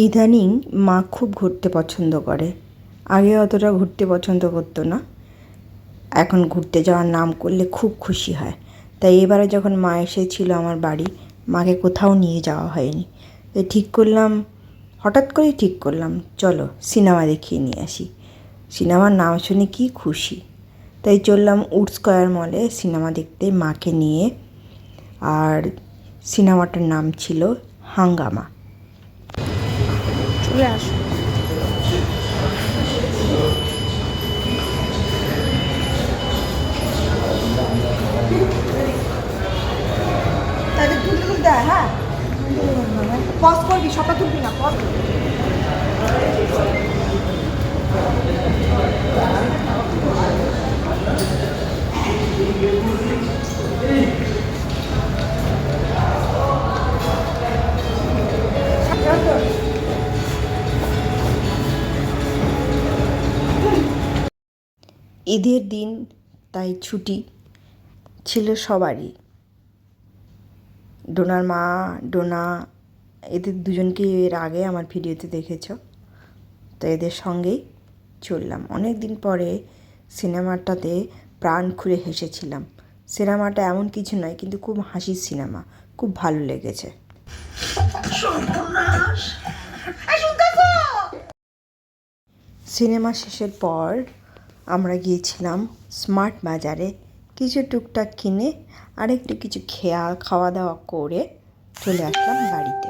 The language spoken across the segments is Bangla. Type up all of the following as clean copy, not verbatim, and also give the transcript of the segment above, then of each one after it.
ইদানিং মা খুব ঘুরতে পছন্দ করে। আগে অতটা ঘুরতে পছন্দ করতো না, এখন ঘুরতে যাওয়ার নাম করলে খুব খুশি হয়। তাই এবারে যখন মা এসেছিল আমার বাড়ি, মাকে কোথাও নিয়ে যাওয়া হয়নি। তাই হঠাৎ করেই ঠিক করলাম চলো সিনেমা দেখিয়ে নিয়ে আসি। সিনেমার নাম শুনে কি খুশি, তাই চললাম উড স্কয়ার মলে সিনেমা দেখতে মাকে নিয়ে। আর সিনেমাটার নাম ছিল হাঙ্গামা। চলে আসো। তাদের তুলতে হয়, হ্যাঁ পজ করবি, সবটা তুলবি না, পজ। ঈদের দিন, তাই ছুটি ছিল সবারই। ডোনার মা, ডোনা, এদের দুজনকে এর আগে আমার ভিডিওতে দেখেছ। তো এদের সঙ্গেই চললাম। অনেক দিন পরে সিনেমাটাতে প্রাণ খুলে হেসেছিলাম। সিনেমাটা এমন কিছু নয়, কিন্তু খুব হাসির সিনেমা, খুব ভালো লেগেছে। সিনেমা শেষের পর আমরা গিয়েছিলাম স্মার্ট বাজারে কিছু টুকটাক কিনে আর একটু কিছু খাওয়া দাওয়া করে চলে আসলাম বাড়িতে।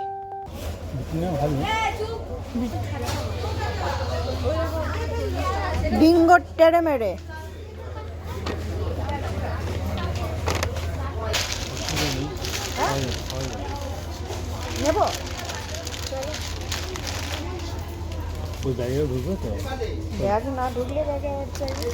বিঙ্গো টেরে মেরে নেব। ওই ব্যাগে ঢুকবে তো? ব্যাগ না ঢুকলে ব্যাগে আবার চাইবে।